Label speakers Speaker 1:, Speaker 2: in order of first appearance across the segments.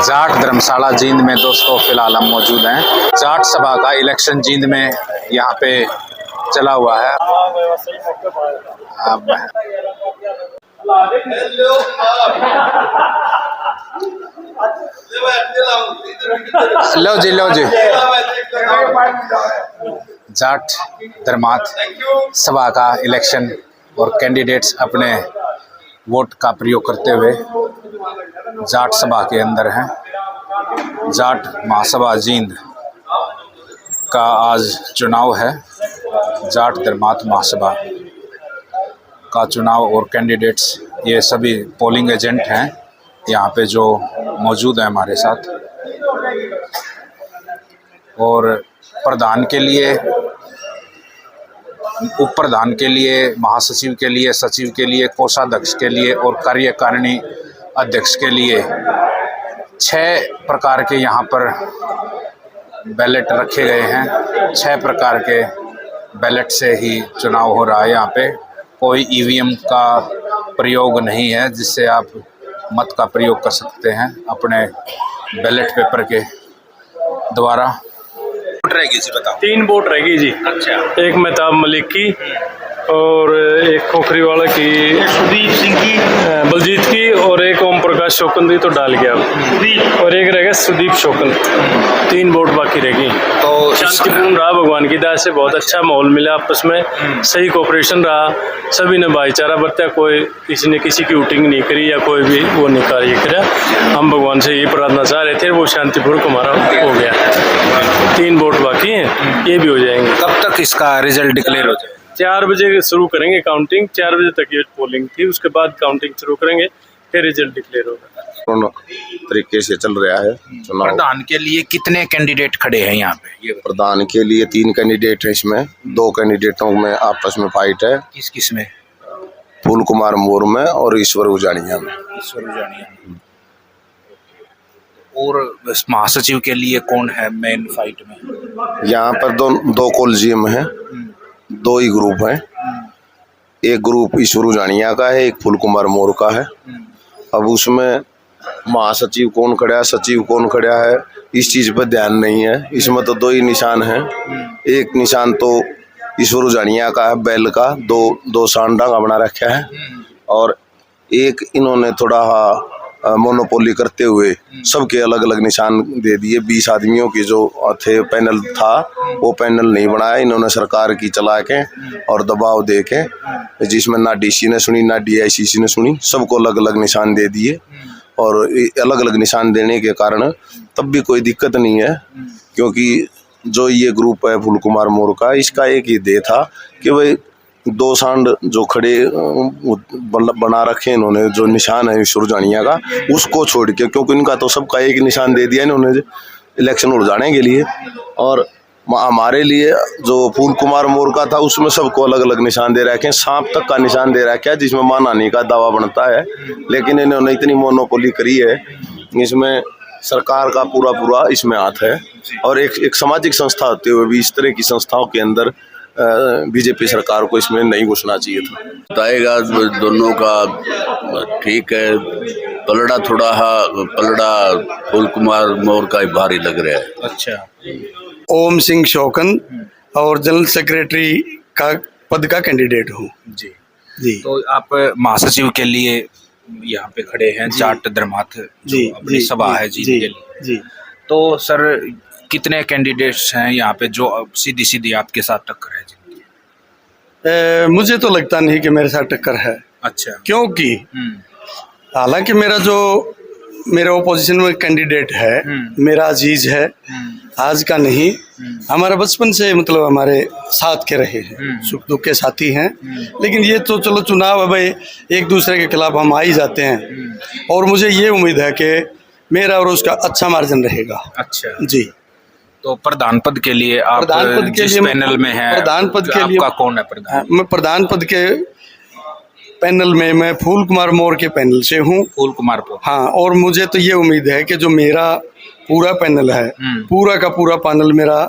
Speaker 1: जाट धर्मशाला जींद में दोस्तों फिलहाल हम मौजूद हैं। जाट सभा का इलेक्शन जींद में यहाँ पे चला हुआ है। लो जी लो जी। जाट धर्मात सभा का इलेक्शन और कैंडिडेट्स अपने वोट का प्रयोग करते हुए जाट सभा के अंदर हैं। जाट महासभा जींद का आज चुनाव है। जाट धर्मात महासभा का चुनाव और कैंडिडेट्स ये सभी पोलिंग एजेंट हैं यहाँ पे जो मौजूद हैं हमारे साथ। और प्रधान के लिए, उप प्रधान के लिए, महासचिव के लिए, सचिव के लिए, कोषाध्यक्ष के लिए और कार्यकारिणी अध्यक्ष के लिए 6 प्रकार के यहाँ पर बैलेट रखे गए हैं। 6 प्रकार के बैलेट से ही चुनाव हो रहा है। यहाँ पे कोई ईवीएम का प्रयोग नहीं है जिससे आप मत का प्रयोग कर सकते हैं अपने बैलेट पेपर के द्वारा। वोट रहेगी जी, बताओ।
Speaker 2: 3 वोट रहेगी जी।
Speaker 1: अच्छा।
Speaker 2: एक मेहताब मलिक की और एक खोखरी वाला की,
Speaker 3: सुदीप सिंह की,
Speaker 2: बलजीत की, और एक ओम प्रकाश शोकन दी तो डाल गया, और एक रहेगा सुदीप शोकन। 3 वोट बाकी रहेगी।
Speaker 1: तो
Speaker 2: शांतिपूर्ण रहा, भगवान की दया से बहुत अच्छा माहौल मिला, आपस में सही कोऑपरेशन रहा, सभी ने भाईचारा बरता, कोई किसी ने किसी की वोटिंग नहीं करी या कोई भी वो नहीं कार्य करा। हम भगवान से ये प्रार्थना चाह रहे थे, वो शांतिपूर्ण हमारा हो गया। 3 वोट बाकी हैं, ये भी हो जाएंगे।
Speaker 1: कब तक इसका रिजल्ट डिक्लेयर हो जाए?
Speaker 2: 4 बजे शुरू करेंगे काउंटिंग। 4 बजे तक ये पोलिंग थी, उसके बाद काउंटिंग शुरू करेंगे, फिर रिजल्ट डिक्लेयर होगा।
Speaker 4: पूर्ण तरीके से चल रहा है चुनाव।
Speaker 1: प्रधान के लिए कितने कैंडिडेट खड़े हैं यहाँ पे? ये
Speaker 4: प्रधान के लिए 3 कैंडिडेट है, इसमें 2 कैंडिडेटों में आपस में फाइट है।
Speaker 1: किस किस में?
Speaker 4: फूल कुमार मोर में और ईश्वर उजानिया में।
Speaker 1: ईश्वर उजानिया। और महासचिव के लिए कौन है मेन फाइट में?
Speaker 4: यहाँ पर दो कॉलेजियम है, 2 ही ग्रुप हैं। एक ग्रुप ईश्वर उजानिया का है, एक फूल कुमार मोर का है। अब उसमें महासचिव कौन खड़ा है, सचिव कौन खड़ा है, इस चीज पर ध्यान नहीं है। इसमें तो 2 ही निशान हैं। एक निशान तो ईश्वर उजानिया का है, बैल का, दो सांडा का बना रखा है, और एक इन्होंने थोड़ा मोनोपोली करते हुए सबके अलग अलग निशान दे दिए। 20 आदमियों की जो थे पैनल था, वो पैनल नहीं बनाया इन्होंने, सरकार की चला के और दबाव दे के, जिसमें ना डीसी ने सुनी ना डीआईसीसी ने सुनी, सबको अलग अलग निशान दे दिए। और अलग अलग निशान देने के कारण तब भी कोई दिक्कत नहीं है, क्योंकि जो ये ग्रुप है फूल कुमार मोर का, इसका एक ही ध्येय था कि भाई 2 सांड जो खड़े बना रखे इन्होंने, जो निशान है ईश्वर उजानिया का, उसको छोड़ के, क्योंकि इनका तो सबका एक निशान दे दिया इन्होंने इलेक्शन उड़ जाने के लिए। और हमारे लिए जो फूल कुमार मोर का था, उसमें सबको अलग अलग निशान दे रखे हैं। सांप तक का निशान दे रखा है, जिसमें मानहानि का दावा बनता है। लेकिन इन्होंने इतनी मोनोपोली करी है, इसमें सरकार का पूरा इसमें हाथ है। और एक सामाजिक संस्था होते हुए भी इस तरह की संस्थाओं के अंदर बीजेपी सरकार को इसमें नहीं घुसना चाहिए था।
Speaker 5: बताएगा दोनों का ठीक है। पलड़ा फूल कुमार मोर का ही भारी लग रहा है।
Speaker 1: अच्छा।
Speaker 6: ओम सिंह शोकन और जनरल सेक्रेटरी का पद का कैंडिडेट हूँ
Speaker 1: जी।
Speaker 6: जी।
Speaker 1: तो आप महासचिव के लिए यहाँ पे खड़े हैं, जाट धर्मात जो अपनी सभा है जींद के लिए।
Speaker 6: जी।
Speaker 1: तो सर कितने कैंडिडेट्स हैं यहाँ पे जो सीधी आपके साथ टक्कर है जिनकी?
Speaker 6: मुझे तो लगता नहीं कि मेरे साथ टक्कर है।
Speaker 1: अच्छा।
Speaker 6: क्योंकि हालांकि मेरा ओपोजिशन में कैंडिडेट है, मेरा अजीज है, आज का नहीं, हमारा बचपन से मतलब हमारे साथ के रहे हैं, सुख दुख के साथी हैं। लेकिन ये तो चलो चुनाव है भाई, एक दूसरे के खिलाफ हम आ ही जाते हैं, और मुझे ये उम्मीद है कि मेरा और उसका अच्छा मार्जिन रहेगा।
Speaker 1: अच्छा
Speaker 6: जी।
Speaker 1: तो प्रधान पद के लिए आप जिस पैनल में हैं,
Speaker 6: प्रधान पद के लिए
Speaker 1: आपका कौन है प्रधान?
Speaker 6: मैं प्रधान पद के पैनल में मैं फूल कुमार मोर के पैनल से हूँ।
Speaker 1: फूल कुमार को?
Speaker 6: हाँ। और मुझे तो ये उम्मीद है कि जो मेरा पूरा पैनल है, पूरा का पूरा पैनल मेरा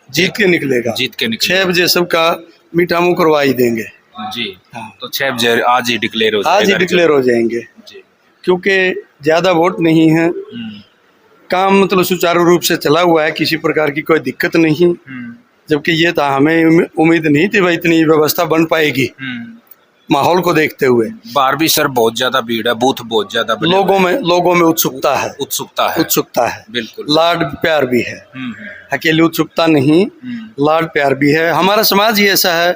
Speaker 6: जीत के निकलेगा। 6 बजे सबका मीठा मुँह करवा ही देंगे
Speaker 1: जी। हाँ। तो 6 बजे आज ही डिक्लेयर हो
Speaker 6: जाएंगे जी, क्योंकि ज़्यादा वोट नहीं है। काम मतलब सुचारू रूप से चला हुआ है, किसी प्रकार की कोई दिक्कत नहीं। जबकि ये था, हमें उम्मीद नहीं थी भाई इतनी व्यवस्था बन पाएगी माहौल को देखते हुए।
Speaker 1: बाहर भी सर बहुत ज्यादा भीड़ है, बूथ बहुत ज्यादा बने
Speaker 6: लोगों में उत्सुकता है,
Speaker 1: उत्सुकता है
Speaker 6: बिल्कुल। लाड प्यार भी है, अकेली उत्सुकता नहीं, लाड प्यार भी है। हमारा समाज ही ऐसा है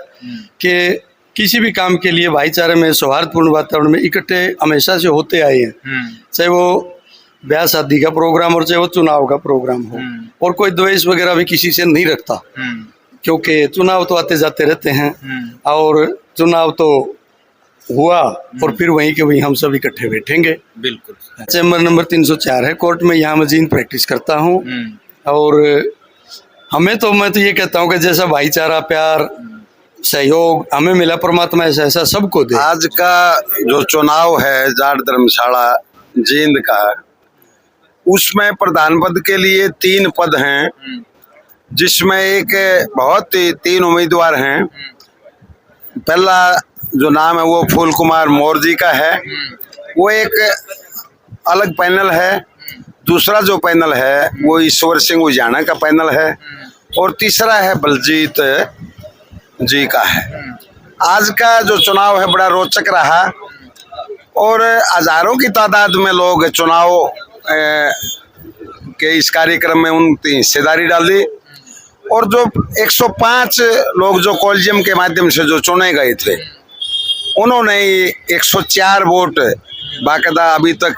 Speaker 6: कि किसी भी काम के लिए भाईचारे में, सौहार्दपूर्ण वातावरण में इकट्ठे हमेशा से होते आए हैं। चाहे वो ब्याह शादी का प्रोग्राम और चाहे वो चुनाव का प्रोग्राम हो, और कोई द्वेष वगैरह भी किसी से नहीं रखता, क्योंकि चुनाव तो आते जाते रहते हैं और चुनाव तो हुआ और फिर वहीं के वहीं हम सब इकट्ठे बैठेंगे।
Speaker 1: बिल्कुल।
Speaker 6: चैम्बर नंबर 304 है कोर्ट में, यहाँ मैं जीन प्रैक्टिस करता हूँ। और मैं तो ये कहता हूँ कि जैसा भाईचारा, प्यार, सहयोग हमें मिला, परमात्मा ऐसा ऐसा सबको दे।
Speaker 4: आज का जो चुनाव है जाट धर्मशाला जींद का, उसमें प्रधान पद के लिए 3 पद हैं, जिसमें एक बहुत ही 3 उम्मीदवार हैं। पहला जो नाम है वो फूल कुमार मोर जी का है, वो एक अलग पैनल है। दूसरा जो पैनल है वो ईश्वर सिंह उजाना का पैनल है, और तीसरा है बलजीत जी का है। आज का जो चुनाव है बड़ा रोचक रहा, और हजारों की तादाद में लोग चुनाव के इस कार्यक्रम में उनकी हिस्सेदारी डाली। और जो 105 लोग जो कॉलेजियम के माध्यम से जो चुने गए थे, उन्होंने 104 वोट बाकायदा अभी तक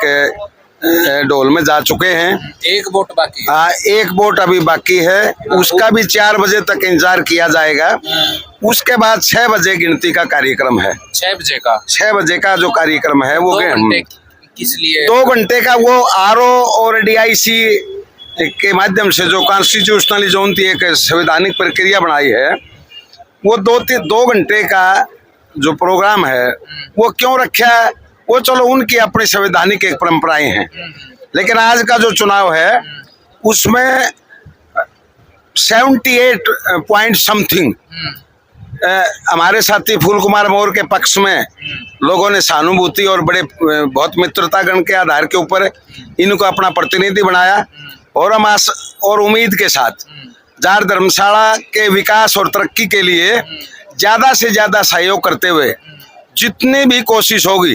Speaker 4: ढोल में जा चुके हैं।
Speaker 1: 1 वोट बाकी।
Speaker 4: हाँ, 1 वोट अभी बाकी है, उसका भी 4 बजे तक इंतजार किया जाएगा। उसके बाद 6 बजे गिनती का कार्यक्रम है।
Speaker 1: 6 बजे का
Speaker 4: जो कार्यक्रम है वो
Speaker 1: किस लिए?
Speaker 4: 2 घंटे का वो आरओ और डीआईसी के माध्यम से जो कॉन्स्टिट्यूशनली जो उनकी एक संवैधानिक प्रक्रिया बनाई है, वो 2 घंटे का जो प्रोग्राम है वो क्यों रखा है, वो चलो उनकी अपनी संवैधानिक एक परंपराएं हैं। लेकिन आज का जो चुनाव है उसमें 78 पॉइंट समथिंग हमारे साथी फूल कुमार मोर के पक्ष में लोगों ने सहानुभूति और बहुत मित्रता गण के आधार के ऊपर इनको अपना प्रतिनिधि बनाया। और हम और उम्मीद के साथ जाट धर्मशाला के विकास और तरक्की के लिए ज्यादा से ज्यादा सहयोग करते हुए जितनी भी कोशिश होगी,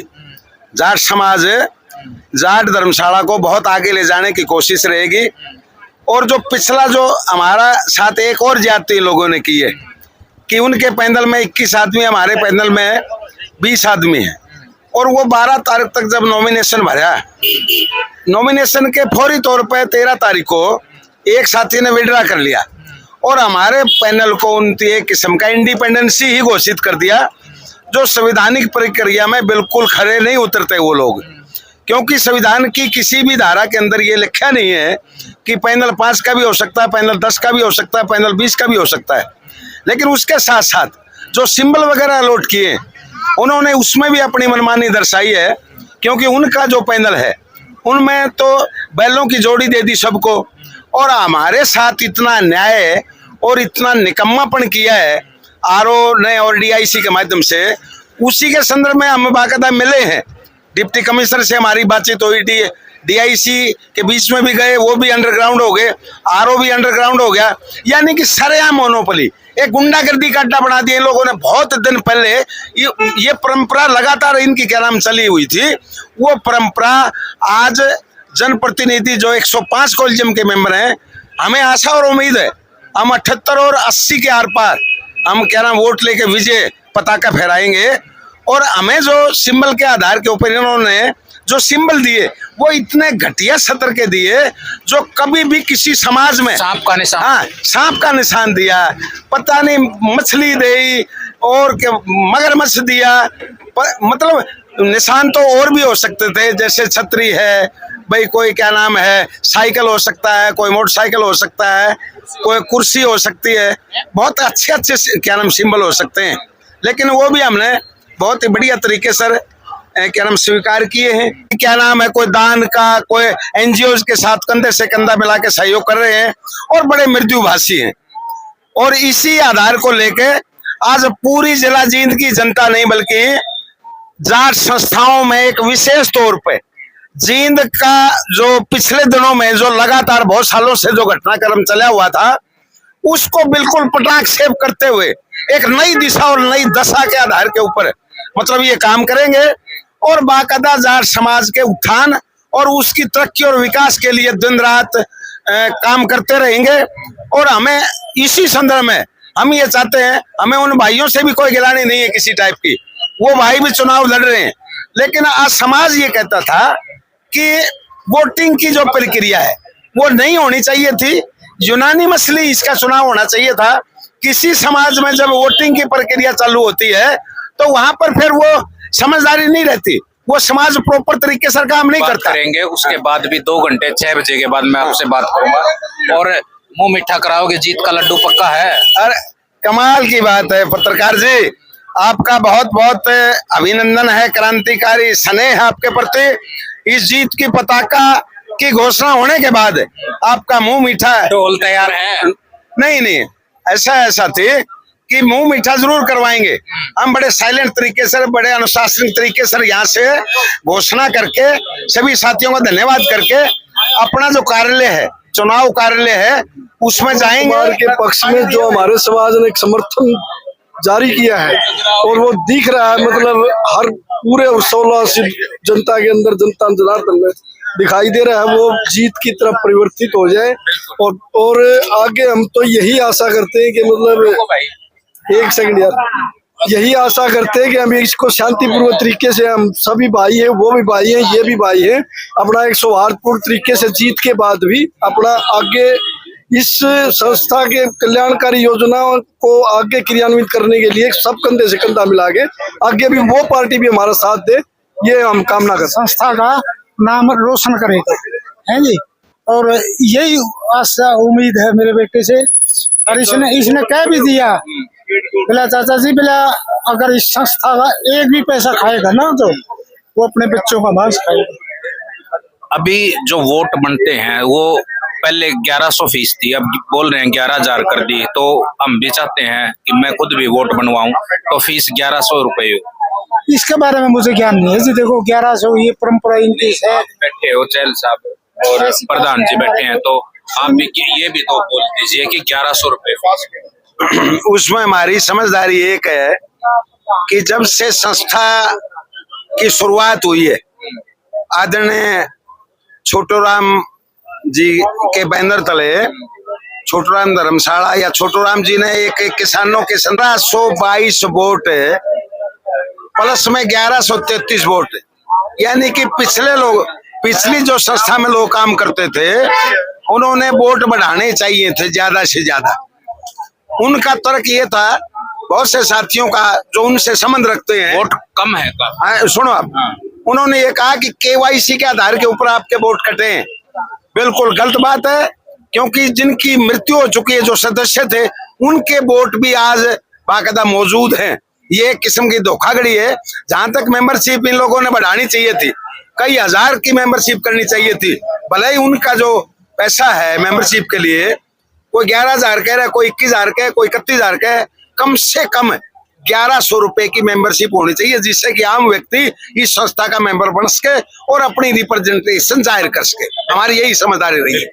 Speaker 4: जाट समाज जाट धर्मशाला को बहुत आगे ले जाने की कोशिश रहेगी। और जो पिछला जो हमारा साथ एक और जाति लोगों ने की है कि उनके पैनल में 21 आदमी, हमारे पैनल में 20 आदमी है, और वो 12 तारीख तक जब नॉमिनेशन भरा, नॉमिनेशन के फौरी तौर पर 13 तारीख को एक साथी ने विड्रा कर लिया और हमारे पैनल को उनकी एक किस्म का इंडिपेंडेंसी ही घोषित कर दिया, जो संवैधानिक प्रक्रिया में बिल्कुल खरे नहीं उतरते वो लोग। क्योंकि संविधान की किसी भी धारा के अंदर ये लिखा नहीं है कि पैनल 5 का भी हो सकता है, पैनल 10 का भी हो सकता है, पैनल 20 का भी हो सकता है। लेकिन उसके साथ साथ जो सिंबल वगैरह अलॉट किए उन्होंने उसमें भी अपनी मनमानी दर्शाई है, क्योंकि उनका जो पैनल है उनमें तो बैलों की जोड़ी दे दी सबको, और हमारे साथ इतना अन्याय और इतना निकम्मापन किया है आरओ ने और डीआईसी के माध्यम से। उसी के संदर्भ में हम बाकायदा मिले हैं, डिप्टी कमिश्नर से हमारी बातचीत हुई थी, डीआईसी के बीच में भी गए, वो भी अंडरग्राउंड हो गए, आरओ भी अंडरग्राउंड हो गया। यानी कि सरेआम मोनोपोली, एक गुंडागर्दी का अड्डा बना दिया इन लोगों ने। बहुत दिन पहले ये परंपरा लगातार इनकी क्या नाम चली हुई थी, वो परंपरा आज जनप्रतिनिधि जो 105 कॉलेजियम के मेंबर हैं, हमें आशा और उम्मीद है हम 78 और 80 के आर पार हम क्या नाम वोट लेके विजय पताका फहराएंगे। और हमें जो सिंबल के आधार के ऊपर इन्होंने जो सिंबल दिए वो इतने घटिया सतर के दिए, जो कभी भी किसी समाज में
Speaker 1: सांप का निशान,
Speaker 4: हाँ सांप का निशान दिया, पता नहीं मछली दी और मगरमच्छ दिया, मतलब निशान तो और भी हो सकते थे, जैसे छतरी है भाई, कोई क्या नाम है साइकिल हो सकता है, कोई मोटरसाइकिल हो सकता है, कोई कुर्सी हो सकती है, बहुत अच्छे अच्छे क्या नाम सिंबल हो सकते हैं। लेकिन वो भी हमने बहुत ही बढ़िया तरीके से क्या नाम स्वीकार किए हैं। क्या नाम है, कोई दान का, कोई एनजीओ के साथ कंधे से कंधा मिला के सहयोग कर रहे हैं और बड़े मृदुभाषी हैं। और इसी आधार को लेके आज पूरी जिला जींद की जनता नहीं बल्कि जाट संस्थाओं में एक विशेष तौर पे
Speaker 3: जींद का जो पिछले दिनों में जो लगातार बहुत सालों से जो घटनाक्रम चला हुआ था, उसको बिल्कुल पटाख सेव करते हुए एक नई दिशा और नई दशा के आधार के ऊपर मतलब ये काम करेंगे और बाकायदा जाट समाज के उत्थान और उसकी तरक्की और विकास के लिए दिन रात काम करते रहेंगे। और हमें इसी संदर्भ में हम ये चाहते हैं, हमें उन भाइयों से भी कोई गिलानी नहीं है किसी टाइप की, वो भाई भी चुनाव लड़ रहे हैं, लेकिन आज समाज ये कहता था कि वोटिंग की जो प्रक्रिया है वो नहीं होनी चाहिए थी, यूनानिमसली इसका चुनाव होना चाहिए था। किसी समाज में जब वोटिंग की प्रक्रिया चालू होती है तो वहां पर फिर वो समझदारी नहीं रहती, वो समाज प्रॉपर तरीके से काम नहीं करता।
Speaker 1: करेंगे उसके बाद भी 2 घंटे 6 बजे के बाद मैं आपसे बात करूंगा और मुंह मीठा कराओगे, जीत का लड्डू पक्का है।
Speaker 3: अरे कमाल की बात है पत्रकार जी, आपका बहुत बहुत अभिनंदन है, क्रांतिकारी स्नेह आपके प्रति। इस जीत की पताका की घोषणा होने के बाद आपका मुंह मीठा है।
Speaker 1: ढोल तैयार है?
Speaker 3: नहीं, ऐसा थी कि मुंह मीठा जरूर करवाएंगे। हम बड़े साइलेंट तरीके से, बड़े अनुशासित तरीके से यहाँ से घोषणा करके सभी साथियों का धन्यवाद करके अपना जो कार्यालय है, चुनाव कार्यालय है, उसमें जाएंगे।
Speaker 6: के पक्ष में जो हमारे समाज ने एक समर्थन जारी किया है और वो दिख रहा है, मतलब हर पूरे 16 जनता के अंदर, जनता जनार्दन में दिखाई दे रहा है, वो जीत की तरफ परिवर्तित हो जाए। और आगे हम तो यही आशा करते हैं कि मतलब एक सेकंड यार, यही आशा करते हैं कि हम इसको शांतिपूर्वक तरीके से, हम सभी भाई हैं, वो भी भाई हैं, ये भी भाई हैं, अपना एक सौहार्दपूर्ण तरीके से जीत के बाद भी अपना आगे इस संस्था के कल्याणकारी योजनाओं को आगे क्रियान्वित करने के लिए सब कंधे से कंधा मिला के आगे भी वो पार्टी भी हमारा साथ दे, ये हम कामना करते हैं।
Speaker 7: संस्था का नाम रोशन करेगा, है जी, और यही आशा उम्मीद है मेरे बेटे से। और इसने कह भी दिया बोला चाचा जी, बोला अगर इस संस्था का एक भी पैसा खाएगा ना तो वो अपने बच्चों का मांस खाएगा।
Speaker 1: अभी जो वोट बनते हैं वो पहले 1100 फीस थी, अब बोल रहे हैं 11,000 कर दी, तो हम भी चाहते हैं कि मैं खुद भी वोट बनवाऊं तो फीस 1100 रुपये हो।
Speaker 7: इसके बारे में मुझे ज्ञान नहीं है जी। देखो 1100 ये परंपरा इनकी है।
Speaker 1: बैठे हो चैल साहब और प्रधान जी बैठे हैं, तो आप भी ये भी तो बोल दीजिए कि 1100 रुपये फीस।
Speaker 3: उसमें हमारी समझदारी एक है कि जब से संस्था की शुरुआत हुई है, आदरणीय छोटूराम जी के बैनर तले, छोटूराम धर्मशाला या छोटूराम जी ने एक किसानों के 1522 वोट प्लस में 1133 वोट, यानी कि पिछली जो संस्था में लोग काम करते थे उन्होंने वोट बढ़ाने चाहिए थे ज्यादा से ज्यादा। उनका तर्क ये था, बहुत से साथियों का जो उनसे संबंध रखते हैं,
Speaker 1: वोट कम है का?
Speaker 3: सुनो आप, उन्होंने ये कहा कि केवाईसी के आधार के ऊपर आपके वोट कटे हैं। बिल्कुल गलत बात है, क्योंकि जिनकी मृत्यु हो चुकी है, जो सदस्य थे, उनके वोट भी आज बाकायदा मौजूद हैं। ये एक किस्म की धोखाधड़ी है। जहां तक मेंबरशिप इन लोगों ने बढ़ानी चाहिए थी, कई हजार की मेंबरशिप करनी चाहिए थी। भले ही उनका जो पैसा है मेंबरशिप के लिए, कोई 11,000 कह रहा है, कोई 21,000 का है, कोई 31,000 का है, कम से कम 1100 रुपए की मेंबरशिप होनी चाहिए, जिससे कि आम व्यक्ति इस संस्था का मेंबर बन सके और अपनी रिप्रेजेंटेशन जाहिर कर सके। हमारी यही समझदारी रही है।